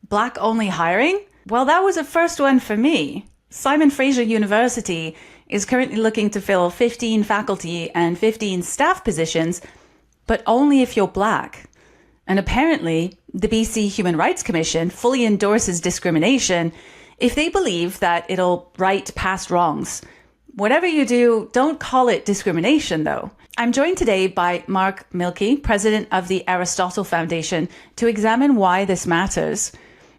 Black-only hiring? Well, that was a first one for me. Simon Fraser University is currently looking to fill 15 faculty and 15 staff positions, but only if you're Black. And apparently, the BC Human Rights Commission fully endorses discrimination if they believe that it'll right past wrongs. Whatever you do, don't call it discrimination, though. I'm joined today by Mark Milke, president of the Aristotle Foundation, to examine why this matters.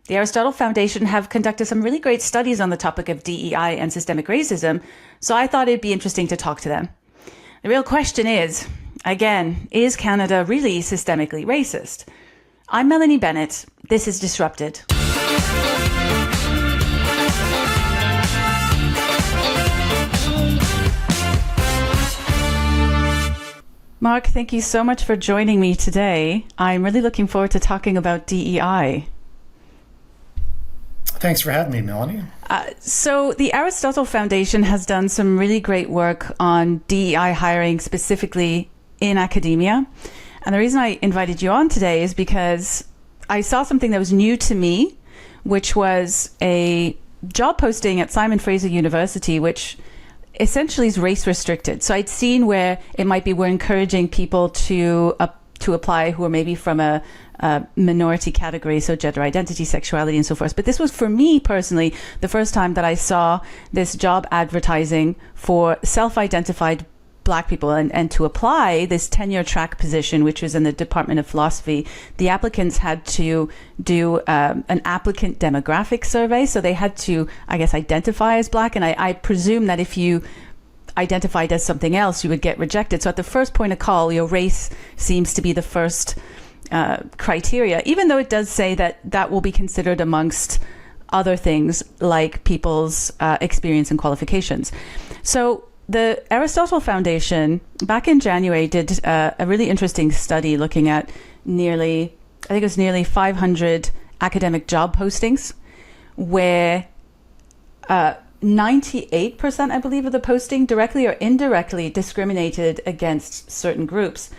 The Aristotle Foundation have conducted some really great studies on the topic of DEI and systemic racism, so I thought it'd be interesting to talk to them. The real question is, again, is Canada really systemically racist? I'm Melanie Bennet. This is Disrupted. Mark, thank you so much for joining me today. I'm really looking forward to talking about DEI. Thanks for having me, Melanie. So the Aristotle Foundation has done some really great work on DEI hiring, specifically in academia. And the reason I invited you on today is because I saw something that was new to me, which was a job posting at Simon Fraser University, which essentially is race restricted. So I'd seen where it might be we're encouraging people to apply who are maybe from a minority category, so gender identity, sexuality, and so forth. But this was, for me personally, the first time that I saw this job advertising for self-identified Black people, and to apply this tenure-track position, which was in the Department of Philosophy, the applicants had to do an applicant demographic survey. So they had to, I guess, identify as Black. And I presume that if you identified as something else, you would get rejected. So at the first point of call, your race seems to be the first criteria, even though it does say that that will be considered amongst other things like people's experience and qualifications. So the Aristotle Foundation back in January did a really interesting study looking at nearly 500 academic job postings, where 98%, I believe, of the posting directly or indirectly discriminated against certain groups.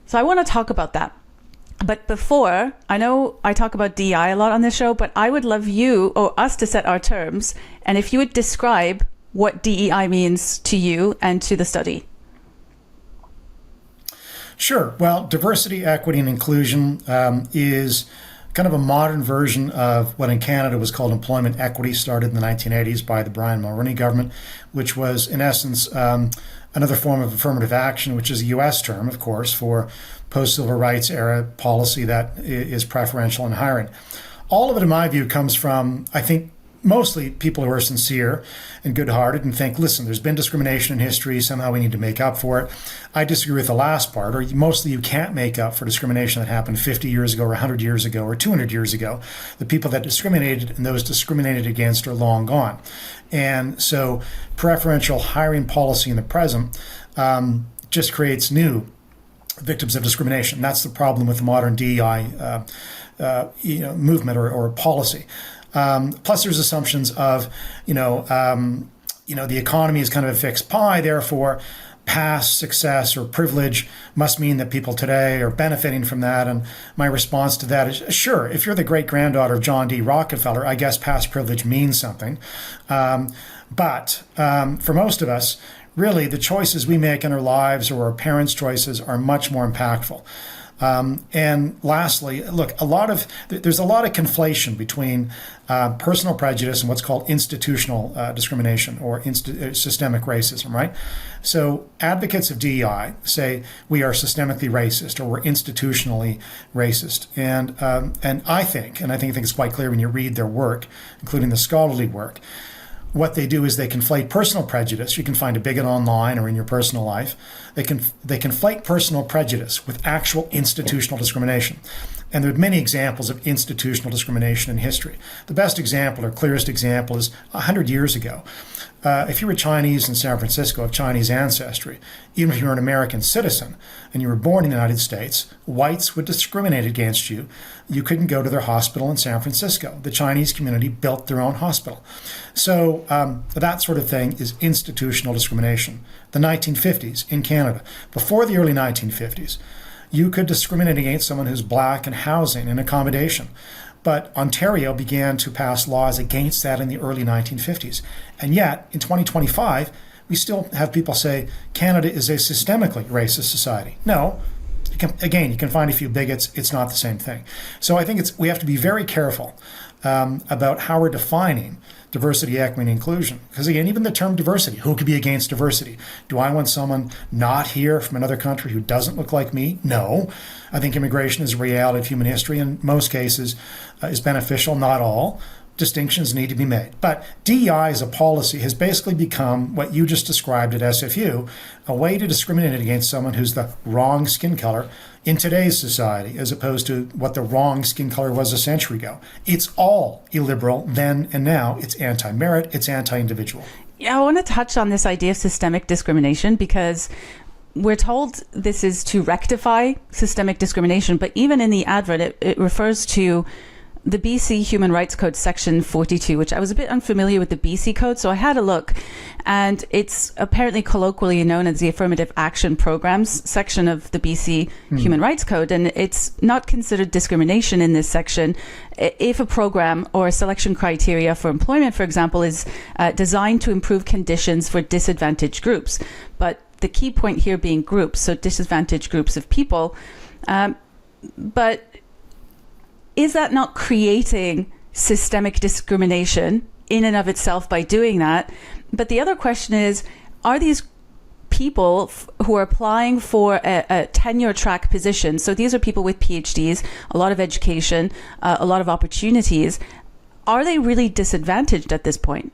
So I want to talk about that. But before, I know I talk about DEI a lot on this show, but I would love you or us to set our terms. And if you would describe what DEI means to you and to the study. Sure. Well, diversity, equity, and inclusion is kind of a modern version of what in Canada was called employment equity, started in the 1980s by the Brian Mulroney government, which was, in essence, another form of affirmative action, which is a U.S. term, of course, for post-civil rights era policy that is preferential in hiring. All of it, in my view, comes from, I think, mostly people who are sincere and good-hearted and think, listen, there's been discrimination in history, somehow we need to make up for it. I disagree with the last part, or mostly you can't make up for discrimination that happened 50 years ago or 100 years ago or 200 years ago. The people that discriminated and those discriminated against are long gone. And so preferential hiring policy in the present just creates new victims of discrimination. That's the problem with the modern DEI movement or policy. Plus, there's assumptions of, the economy is kind of a fixed pie. Therefore, past success or privilege must mean that people today are benefiting from that. And my response to that is, sure, if you're the great-granddaughter of John D. Rockefeller, I guess past privilege means something. But for most of us, really, the choices we make in our lives or our parents' choices are much more impactful. And lastly, look, there's a lot of conflation between personal prejudice and what's called institutional discrimination or systemic racism, right? So advocates of DEI say we are systemically racist or we're institutionally racist. And I think it's quite clear when you read their work, including the scholarly work, what they do is they conflate personal prejudice. You can find a bigot online or in your personal life. They conflate personal prejudice with actual institutional discrimination. And there are many examples of institutional discrimination in history. The best example or clearest example is 100 years ago. If you were Chinese in San Francisco of Chinese ancestry, even if you were an American citizen and you were born in the United States, whites would discriminate against you. You couldn't go to their hospital in San Francisco. The Chinese community built their own hospital. So that sort of thing is institutional discrimination. The 1950s in Canada, before the early 1950s, you could discriminate against someone who's black in housing and accommodation. But Ontario began to pass laws against that in the early 1950s. And yet, in 2025, we still have people say Canada is a systemically racist society. No. You can find a few bigots. It's not the same thing. So I think we have to be very careful about how we're defining diversity, equity, and inclusion. Because again, even the term diversity, who could be against diversity? Do I want someone not here from another country who doesn't look like me? No. I think immigration is a reality of human history. In most cases is beneficial, not all. Distinctions need to be made. But DEI as a policy has basically become what you just described at SFU, a way to discriminate against someone who's the wrong skin color in today's society, as opposed to what the wrong skin color was a century ago. It's all illiberal then and now. It's anti-merit, it's anti-individual. Yeah, I want to touch on this idea of systemic discrimination because we're told this is to rectify systemic discrimination, but even in the advert, it refers to the BC Human Rights Code section 42, which I was a bit unfamiliar with the BC code, so I had a look, and it's apparently colloquially known as the Affirmative Action Programs section of the BC Human Rights Code, and it's not considered discrimination in this section if a program or a selection criteria for employment, for example, is designed to improve conditions for disadvantaged groups. But the key point here being groups, so disadvantaged groups of people. But is that not creating systemic discrimination in and of itself by doing that? But the other question is, are these people who are applying for a tenure-track position, so these are people with PhDs, a lot of education, a lot of opportunities, are they really disadvantaged at this point?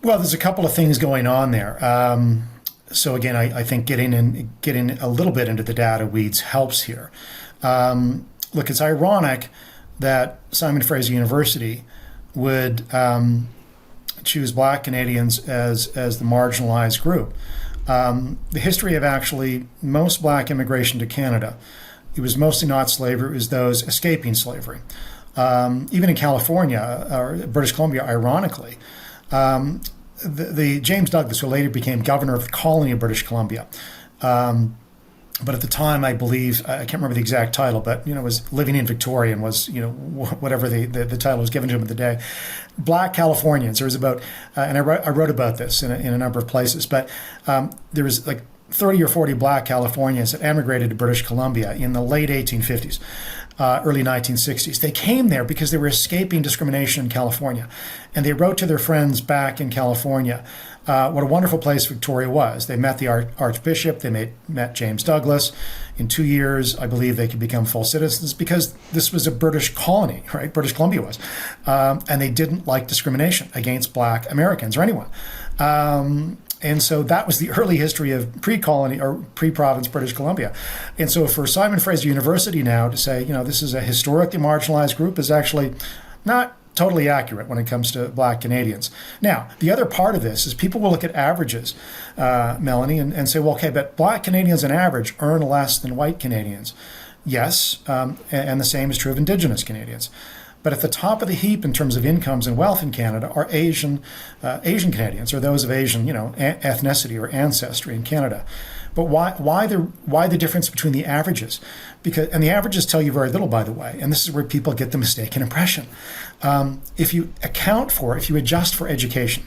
Well, there's a couple of things going on there. So again, I think getting a little bit into the data weeds helps here. Look, it's ironic that Simon Fraser University would choose Black Canadians as the marginalized group. The history of actually most Black immigration to Canada, it was mostly not slavery, it was those escaping slavery. Even in California or British Columbia, ironically, the James Douglas, who later became governor of the colony of British Columbia, but at the time, I believe, I can't remember the exact title, but, was living in Victoria and was, whatever the title was given to him at the day. Black Californians, there was about, and I wrote about this in a number of places, but there was like 30 or 40 Black Californians that emigrated to British Columbia in the late 1850s, early 1960s. They came there because they were escaping discrimination in California. And they wrote to their friends back in California what a wonderful place Victoria was. They met the Archbishop, they met James Douglas. In 2 years, I believe they could become full citizens because this was a British colony, right? British Columbia was. And they didn't like discrimination against Black Americans or anyone. And so that was the early history of pre-colony or pre-province British Columbia. And so for Simon Fraser University now to say, this is a historically marginalized group is actually not totally accurate when it comes to Black Canadians. Now, the other part of this is people will look at averages, Melanie, and say, well, okay, but Black Canadians on average earn less than white Canadians. Yes, and the same is true of Indigenous Canadians. But at the top of the heap in terms of incomes and wealth in Canada are Asian Canadians, or those of Asian, ethnicity or ancestry in Canada. But why the difference between the averages? And the averages tell you very little, by the way. And this is where people get the mistaken impression. If you adjust for education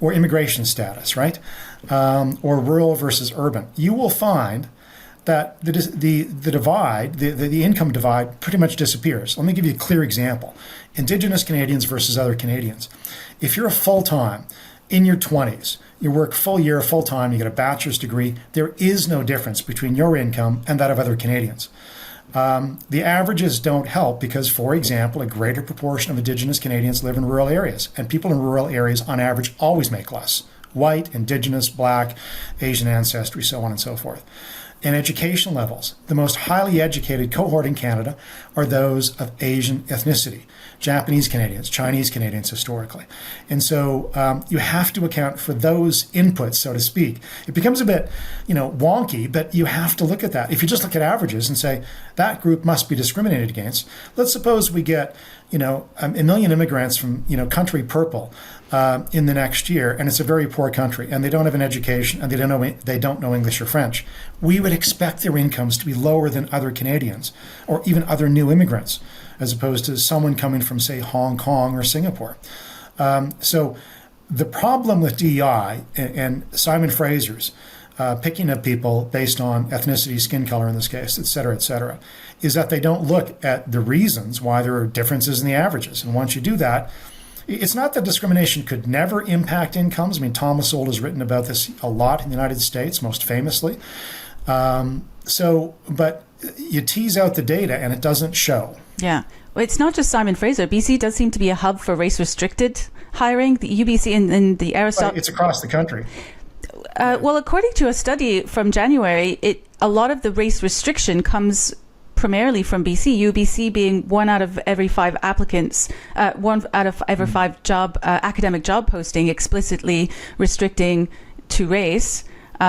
or immigration status, right, or rural versus urban, you will find that the income divide pretty much disappears. Let me give you a clear example. Indigenous Canadians versus other Canadians. If you're a full-time, in your 20s, you work full year, full-time, you get a bachelor's degree, there is no difference between your income and that of other Canadians. The averages don't help because, for example, a greater proportion of Indigenous Canadians live in rural areas, and people in rural areas, on average, always make less. White, Indigenous, Black, Asian ancestry, so on and so forth. And education levels, the most highly educated cohort in Canada are those of Asian ethnicity, Japanese Canadians, Chinese Canadians historically. And so you have to account for those inputs, so to speak. It becomes a bit, wonky, but you have to look at that. If you just look at averages and say that group must be discriminated against, let's suppose we get, a million immigrants from, country purple, in the next year, and it's a very poor country, and they don't have an education, and they don't know English or French, we would expect their incomes to be lower than other Canadians or even other new immigrants, as opposed to someone coming from, say, Hong Kong or Singapore. So the problem with DEI and Simon Fraser's picking up people based on ethnicity, skin color in this case, et cetera, is that they don't look at the reasons why there are differences in the averages. And once you do that, it's not that discrimination could never impact incomes. I mean, Thomas Sowell has written about this a lot in the United States, most famously. But you tease out the data and it doesn't show. Yeah. Well, it's not just Simon Fraser. BC does seem to be a hub for race-restricted hiring. The UBC in the Aristotle... It's across the country. Well, according to a study from January, a lot of the race restriction comes primarily from BC, UBC being one out of every 5 applicants, one out of every 5 academic job posting explicitly restricting to race.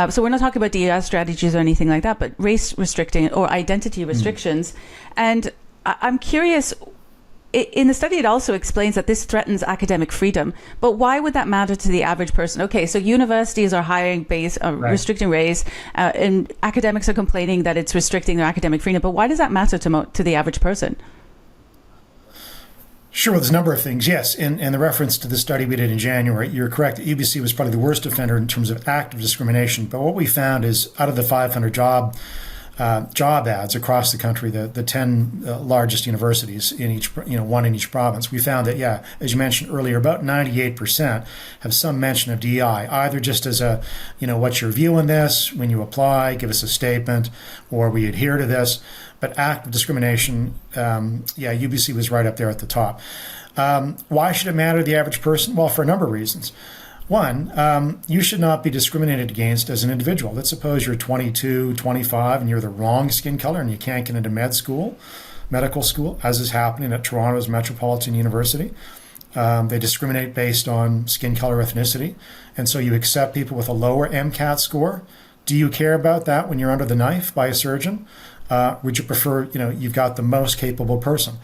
So we're not talking about DEI strategies or anything like that, but race restricting or identity restrictions. And I'm curious, in the study, it also explains that this threatens academic freedom. But why would that matter to the average person? Okay, so universities are hiring based, restricting race, and academics are complaining that it's restricting their academic freedom. But why does that matter to the average person? Sure, there's a number of things. Yes, and the reference to the study we did in January, you're correct. UBC was probably the worst offender in terms of active discrimination. But what we found is out of the 500 job ads across the country, the 10 largest universities in each, one in each province, we found that, as you mentioned earlier, about 98% have some mention of DEI, either just as a, what's your view on this when you apply, give us a statement, or we adhere to this. But active discrimination, UBC was right up there at the top. Why should it matter to the average person? Well, for a number of reasons. One, you should not be discriminated against as an individual. Let's suppose you're 22, 25, and you're the wrong skin color and you can't get into medical school, as is happening at Toronto's Metropolitan University. They discriminate based on skin color, ethnicity, and so you accept people with a lower MCAT score. Do you care about that when you're under the knife by a surgeon? Would you prefer, you've got the most capable person?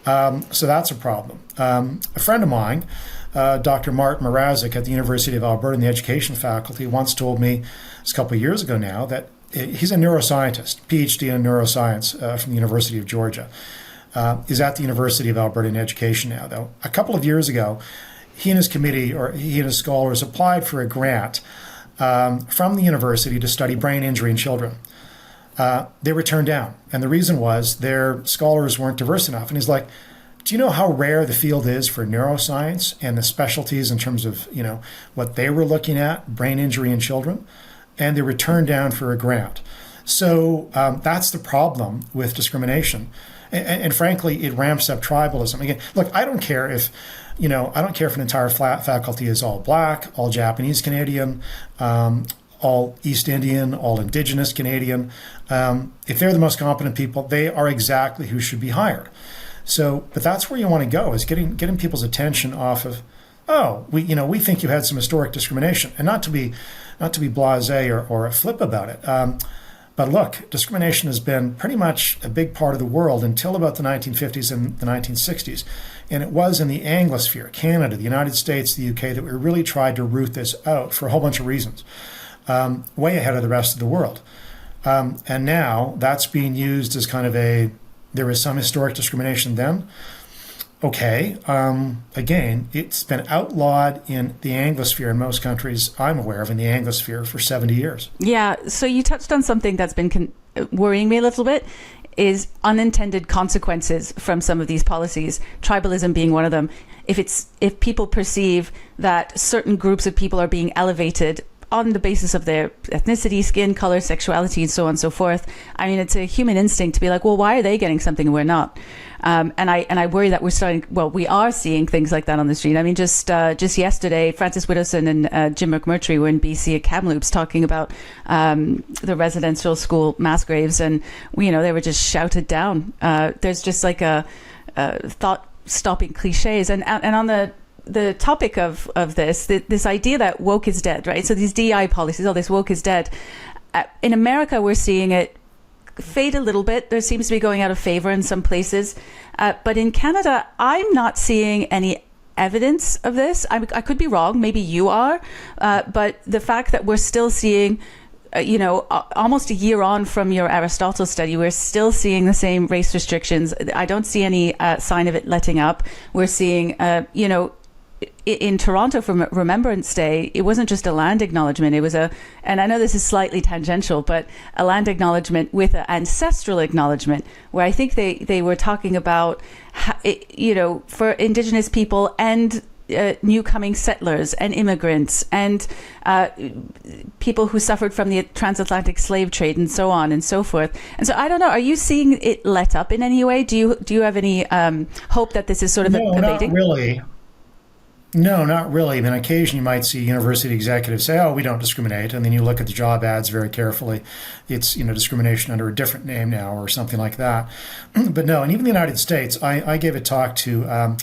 So that's a problem. A friend of mine, Dr. Martin Mrazek at the University of Alberta in the education faculty, once told me, it's a couple of years ago now, that he's a neuroscientist, PhD in neuroscience from the University of Georgia. Is at the University of Alberta in education now, though. A couple of years ago, he and his committee, or he and his scholars, applied for a grant from the university to study brain injury in children. They were turned down. And the reason was their scholars weren't diverse enough. And he's like, do you know how rare the field is for neuroscience and the specialties in terms of, what they were looking at, brain injury in children? And they were turned down for a grant. So that's the problem with discrimination. And frankly, it ramps up tribalism. Again, look, I don't care if an entire faculty is all Black, all Japanese Canadian, all East Indian, all Indigenous Canadian. If they're the most competent people, they are exactly who should be hired. But that's where you want to go, is getting people's attention off of, we think you had some historic discrimination, and not to be blasé or flip about it. But look, discrimination has been pretty much a big part of the world until about the 1950s and the 1960s. And it was in the Anglosphere, Canada, the United States, the UK, that we really tried to root this out for a whole bunch of reasons, way ahead of the rest of the world. And now that's being used as kind of there was some historic discrimination then. Okay, again, it's been outlawed in the Anglosphere in most countries I'm aware of in the Anglosphere for 70 years. Yeah, so you touched on something that's been worrying me a little bit, is unintended consequences from some of these policies, tribalism being one of them. If people perceive that certain groups of people are being elevated on the basis of their ethnicity, skin color, sexuality, and so on and so forth. I mean, it's a human instinct to be like, well, why are they getting something and we're not? And I worry that we are seeing things like that on the street. I mean, just yesterday, Francis Widdowson and Jim McMurtry were in BC at Kamloops talking about the residential school mass graves, and they were just shouted down. There's just like a thought-stopping cliches, and on the topic of this idea that woke is dead, right? So these DEI policies, all this woke is dead. In America, we're seeing it fade a little bit. There seems to be going out of favor in some places. But in Canada, I'm not seeing any evidence of this. I could be wrong. Maybe you are. But the fact that we're still seeing, almost a year on from your Aristotle study, we're still seeing the same race restrictions. I don't see any sign of it letting up. We're seeing, in Toronto for Remembrance Day, it wasn't just a land acknowledgement. It was and I know this is slightly tangential, but a land acknowledgement with an ancestral acknowledgement, where I think they were talking about, for Indigenous people and new coming settlers and immigrants and people who suffered from the transatlantic slave trade and so on and so forth. And so I don't know, are you seeing it let up in any way? Do you have any hope that this is sort of abating? Not really. No, not really. I mean, occasionally you might see university executives say, "Oh, we don't discriminate," and then you look at the job ads very carefully. It's discrimination under a different name now or something like that. But no, and even the United States, I gave a talk to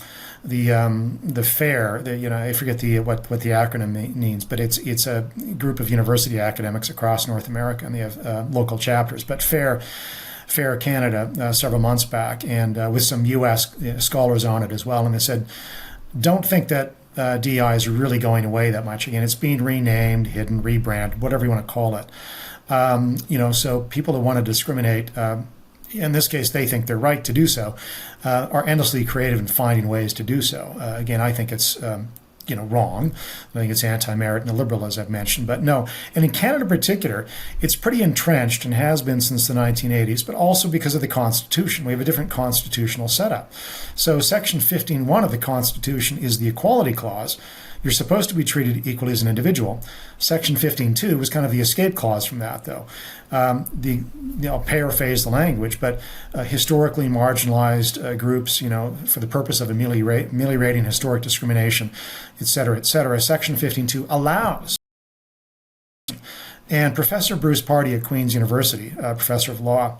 the FAIR. I forget what the acronym means, but it's a group of university academics across North America, and they have local chapters. But FAIR Canada several months back, and with some U.S. scholars on it as well, and they said, don't think that DEI is really going away that much. Again, it's being renamed, hidden, rebranded, whatever you want to call it. So people who want to discriminate, in this case, they think they're right to do so, are endlessly creative in finding ways to do so. Again, I think it's wrong. I think it's anti-merit and illiberal, as I've mentioned. But no, and in Canada in particular, it's pretty entrenched and has been since the 1980s, but also because of the Constitution. We have a different constitutional setup. So Section 15.1 of the Constitution is the Equality Clause. You're supposed to be treated equally as an individual. Section 15.2 was kind of the escape clause from that, though. I'll paraphrase the language, but historically marginalized groups, for the purpose of ameliorating historic discrimination, et cetera, Section 15.2 allows. And Professor Bruce Pardy at Queen's University, professor of law,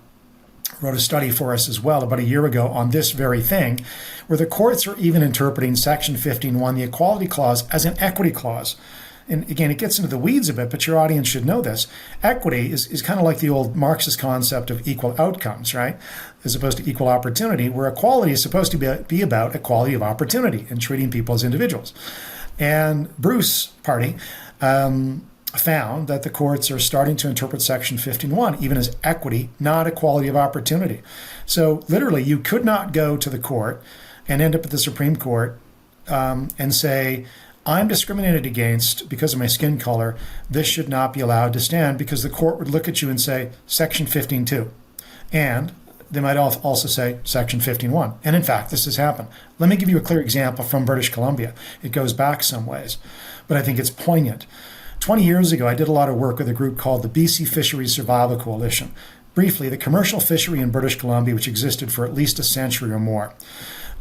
wrote a study for us as well about a year ago on this very thing, where the courts are even interpreting Section 15.1, the Equality Clause, as an equity clause. And again, it gets into the weeds a bit, but your audience should know this. Equity is kind of like the old Marxist concept of equal outcomes, right? As opposed to equal opportunity, where equality is supposed to be about equality of opportunity and treating people as individuals. And Bruce Pardy found that the courts are starting to interpret Section 15.1 even as equity, not equality of opportunity. So literally, you could not go to the court and end up at the Supreme Court and say, I'm discriminated against because of my skin color. This should not be allowed to stand, because the court would look at you and say, Section 15.2. And they might also say Section 15.1. And in fact, this has happened. Let me give you a clear example from British Columbia. It goes back some ways, but I think it's poignant. 20 years ago, I did a lot of work with a group called the BC Fisheries Survival Coalition. Briefly, the commercial fishery in British Columbia, which existed for at least a century or more,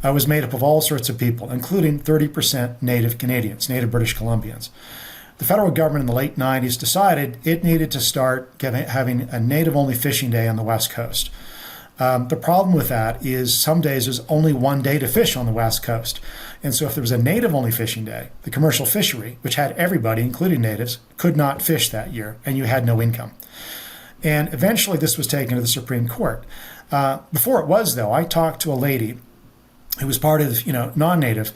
was made up of all sorts of people, including 30% Native Canadians, Native British Columbians. The federal government in the late 90s decided it needed to start having a Native-only fishing day on the West Coast. The problem with that is some days there's only one day to fish on the West Coast. And so if there was a Native-only fishing day, the commercial fishery, which had everybody, including natives, could not fish that year, and you had no income. And eventually this was taken to the Supreme Court. Before it was, though, I talked to a lady who was part of, non-native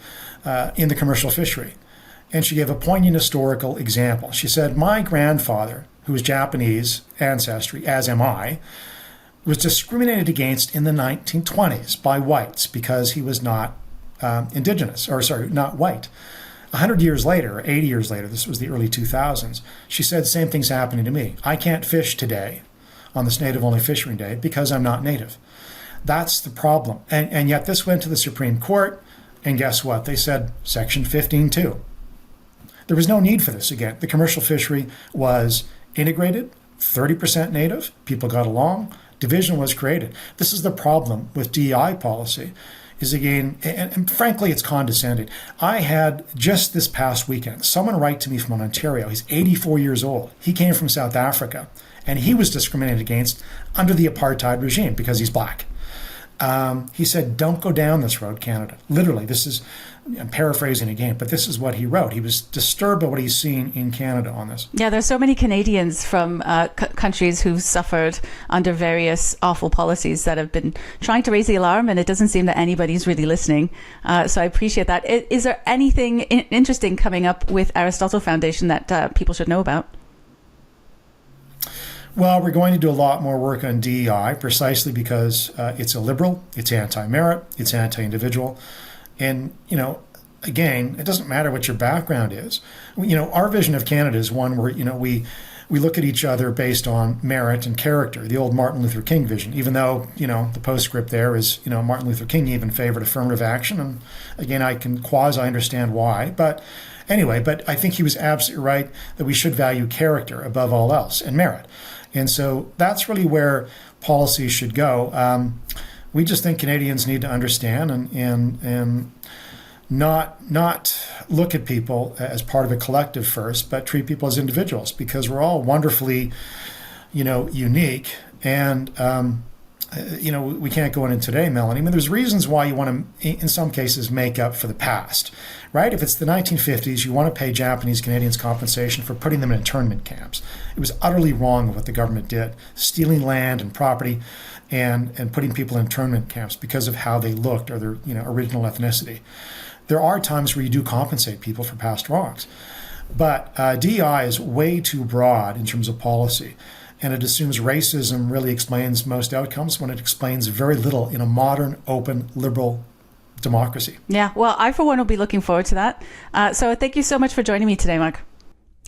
in the commercial fishery. And she gave a poignant historical example. She said, my grandfather, who was Japanese ancestry, as am I, was discriminated against in the 1920s by whites because he was not not white. 100 years later, or 80 years later, this was the early 2000s, she said, same thing's happening to me. I can't fish today on this native-only fishing day because I'm not native. That's the problem. And yet this went to the Supreme Court, and guess what? They said Section 15.2. There was no need for this again. The commercial fishery was integrated, 30% native, people got along, division was created. This is the problem with DEI policy, is again, and frankly, it's condescending. I had just this past weekend, someone write to me from Ontario. He's 84 years old. He came from South Africa, and he was discriminated against under the apartheid regime because he's black. He said, don't go down this road, Canada. Literally, I'm paraphrasing again, but this is what he wrote. He was disturbed by what he's seen in Canada on this. Yeah, there's so many Canadians from countries who've suffered under various awful policies that have been trying to raise the alarm, and it doesn't seem that anybody's really listening. So I appreciate that. Is there anything interesting coming up with Aristotle Foundation that people should know about? Well, we're going to do a lot more work on DEI precisely because it's illiberal, it's anti-merit, it's anti-individual. And, again, it doesn't matter what your background is. Our vision of Canada is one where, we look at each other based on merit and character, the old Martin Luther King vision, even though, the postscript there is, Martin Luther King even favored affirmative action. And again, I can quasi-understand why. But anyway, I think he was absolutely right that we should value character above all else and merit. And so that's really where policy should go. We just think Canadians need to understand and not look at people as part of a collective first, but treat people as individuals because we're all wonderfully, unique. And, we can't go into today, Melanie. I mean, there's reasons why you want to, in some cases, make up for the past, right? If it's the 1950s, you want to pay Japanese Canadians compensation for putting them in internment camps. It was utterly wrong what the government did, stealing land and property and putting people in internment camps because of how they looked or their original ethnicity. There are times where you do compensate people for past wrongs. But DEI is way too broad in terms of policy. And it assumes racism really explains most outcomes when it explains very little in a modern, open, liberal democracy. Yeah, well, I, for one, will be looking forward to that. So thank you so much for joining me today, Mark.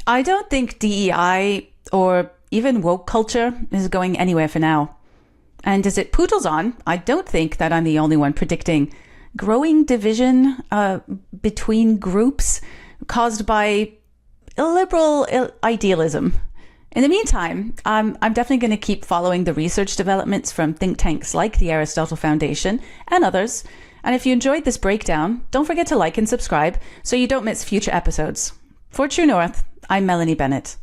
I don't think DEI or even woke culture is going anywhere for now. And as it poodles on, I don't think that I'm the only one predicting growing division between groups caused by illiberal idealism. In the meantime, I'm definitely going to keep following the research developments from think tanks like the Aristotle Foundation and others. And if you enjoyed this breakdown, don't forget to like and subscribe so you don't miss future episodes. For True North, I'm Melanie Bennet.